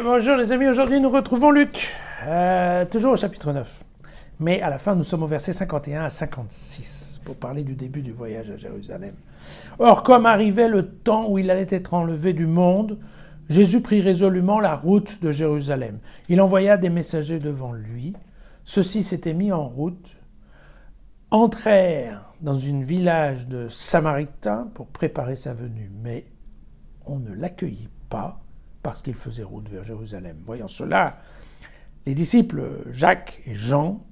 Bonjour les amis, aujourd'hui nous retrouvons Luc, toujours au chapitre 9. Mais à la fin, nous sommes au verset 51 à 56 pour parler du début du voyage à Jérusalem. Or, comme arrivait le temps où il allait être enlevé du monde, Jésus prit résolument la route de Jérusalem. Il envoya des messagers devant lui. Ceux-ci s'étaient mis en route, entrèrent dans un village de Samaritains pour préparer sa venue. Mais on ne l'accueillit pas parce qu'il faisait route vers Jérusalem. Voyant cela, les disciples Jacques et Jean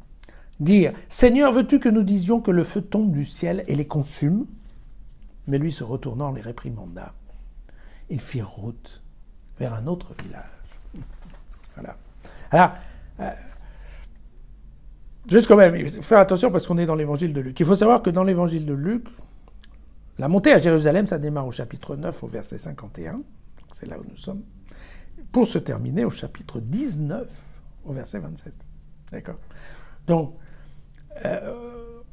dirent « Seigneur, veux-tu que nous disions que le feu tombe du ciel et les consume ?» Mais lui, se retournant, les réprimanda. Ils firent route vers un autre village. Voilà. Alors, juste quand même, il faut faire attention parce qu'on est dans l'évangile de Luc. Il faut savoir que dans l'évangile de Luc, la montée à Jérusalem, ça démarre au chapitre 9, au verset 51. C'est là où nous sommes. Pour se terminer au chapitre 19, au verset 27. D'accord ? Donc,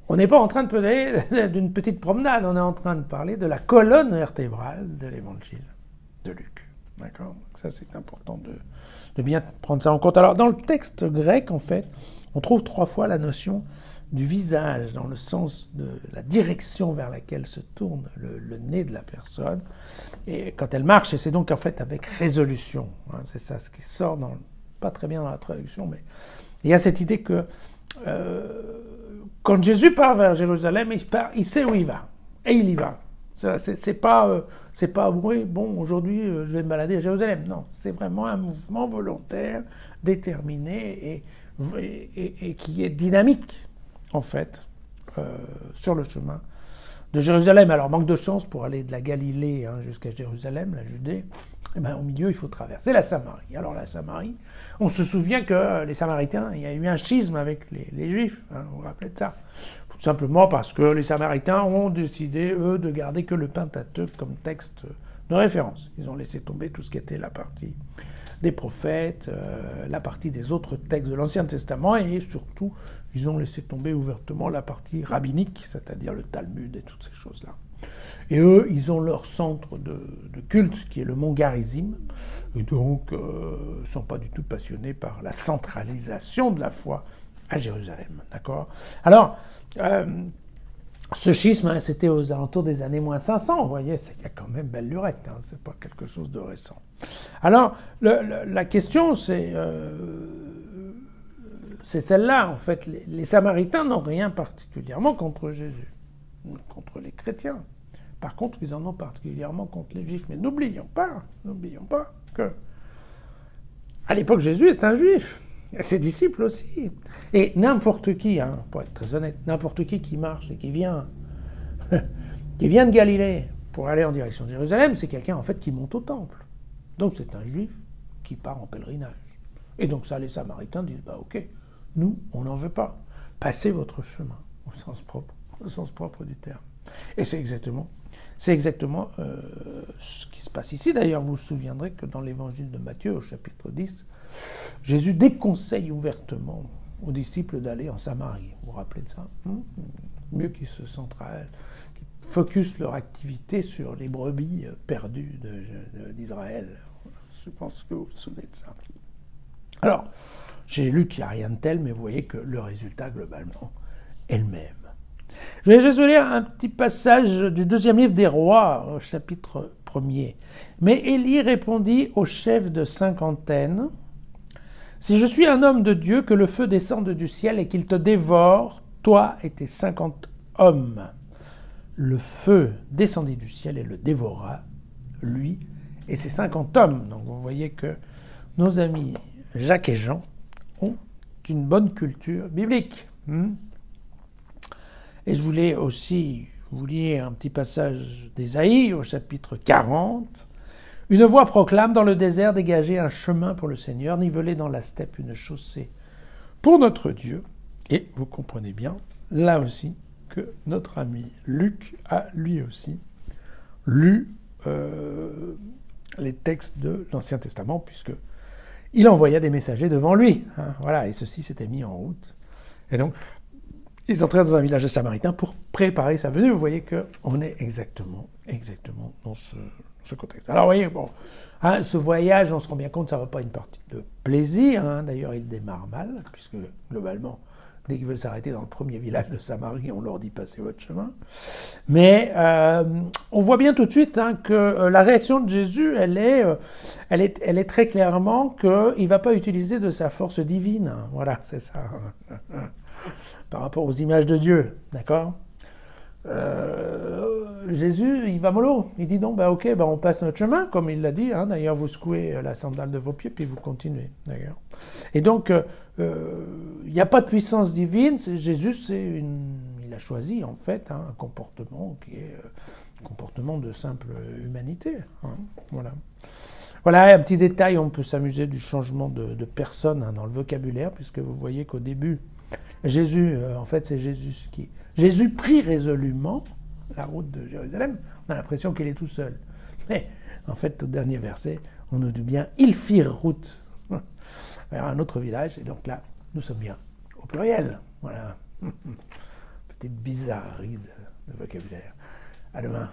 on n'est pas en train de parler d'une petite promenade, on est en train de parler de la colonne vertébrale de l'évangile de Luc. D'accord ? Donc ça, c'est important de bien prendre ça en compte. Alors, dans le texte grec, en fait, on trouve 3 fois la notion du visage, dans le sens de la direction vers laquelle se tourne le nez de la personne. Et quand elle marche, et c'est donc en fait avec résolution. Hein, c'est ça ce qui sort, pas très bien dans la traduction, mais il y a cette idée que quand Jésus part vers Jérusalem, il sait où il va. Et il y va. C'est pas oui, bon, aujourd'hui je vais me balader à Jérusalem. Non, c'est vraiment un mouvement volontaire, déterminé et qui est dynamique, en fait, sur le chemin de Jérusalem. Alors, manque de chance pour aller de la Galilée jusqu'à Jérusalem, la Judée, eh ben, au milieu, il faut traverser la Samarie. Alors, la Samarie, on se souvient que les Samaritains, il y a eu un schisme avec les Juifs, vous vous rappelez de ça. Tout simplement parce que les Samaritains ont décidé, eux, de garder que le Pentateuque comme texte de référence. Ils ont laissé tomber tout ce qui était la partie des prophètes, la partie des autres textes de l'Ancien Testament, et surtout, ils ont laissé tomber ouvertement la partie rabbinique, c'est-à-dire le Talmud et toutes ces choses-là. Et eux, ils ont leur centre de culte, qui est le mont Garizim, et donc ne sont pas du tout passionnés par la centralisation de la foi à Jérusalem. D'accord ? Alors, ce schisme, c'était aux alentours des années moins 500, vous voyez, il y a quand même belle lurette, c'est pas quelque chose de récent. Alors, la question, c'est celle-là, en fait. Les Samaritains n'ont rien particulièrement contre Jésus, contre les chrétiens. Par contre, ils en ont particulièrement contre les Juifs. Mais n'oublions pas que, à l'époque, Jésus est un Juif. Et ses disciples aussi. Et n'importe qui, pour être très honnête, n'importe qui marche et qui vient de Galilée pour aller en direction de Jérusalem, c'est quelqu'un, en fait, qui monte au temple. Donc c'est un Juif qui part en pèlerinage. Et donc ça, les Samaritains disent, ok, nous, on n'en veut pas. Passez votre chemin, au sens propre du terme. Et c'est exactement ce qui se passe ici. D'ailleurs, vous vous souviendrez que dans l'évangile de Matthieu, au chapitre 10, Jésus déconseille ouvertement aux disciples d'aller en Samarie. Vous vous rappelez de ça ? Mieux qu'ils se centralisent, qu'ils focusent leur activité sur les brebis perdues d'Israël. Je pense que vous vous souvenez de ça. Alors, j'ai lu qu'il n'y a rien de tel, mais vous voyez que le résultat, globalement, est le même. Je vais juste vous lire un petit passage du 2e livre des Rois, au chapitre 1er. Mais Élie répondit au chef de cinquantaine, « Si je suis un homme de Dieu, que le feu descende du ciel et qu'il te dévore, toi et tes 50 hommes. » Le feu descendit du ciel et le dévora, lui et ses 50 hommes. Donc vous voyez que nos amis Jacques et Jean ont une bonne culture biblique. Et je voulais aussi vous lire un petit passage d'Ésaïe au chapitre 40. « Une voix proclame dans le désert, dégager un chemin pour le Seigneur, niveler dans la steppe une chaussée pour notre Dieu. » Et vous comprenez bien, là aussi, que notre ami Luc a lui aussi lu les textes de l'Ancien Testament, puisqu'il envoya des messagers devant lui. Voilà, et ceux-ci s'étaient mis en route. Et donc, ils entrèrent dans un village de Samaritains pour préparer sa venue. Vous voyez qu'on est exactement ce contexte. Alors, vous voyez, bon, hein, ce voyage, on se rend bien compte, ça ne va pas être une partie de plaisir. Hein. D'ailleurs, il démarre mal, puisque globalement, dès qu'ils veulent s'arrêter dans le premier village de Samarie, on leur dit passez votre chemin. Mais on voit bien tout de suite hein, que la réaction de Jésus, elle est très clairement qu'il ne va pas utiliser de sa force divine. Voilà, c'est ça. Par rapport aux images de Dieu, d'accord ? Jésus, il va mollo. Il dit non, ben ok, ben on passe notre chemin, comme il l'a dit. Hein, d'ailleurs, vous secouez la sandale de vos pieds, puis vous continuez. D'ailleurs. Et donc, il n'y a pas de puissance divine. Jésus, il a choisi en fait hein, un comportement qui est un comportement de simple humanité. Hein, voilà. Voilà un petit détail. On peut s'amuser du changement de personne hein, dans le vocabulaire, puisque vous voyez qu'au début, Jésus, en fait, c'est Jésus qui... Jésus prit résolument la route de Jérusalem. On a l'impression qu'il est tout seul. Mais, en fait, au dernier verset, on nous dit bien « ils firent route » vers un autre village. Et donc là, nous sommes bien au pluriel. Voilà. Petite bizarrerie de vocabulaire. À demain.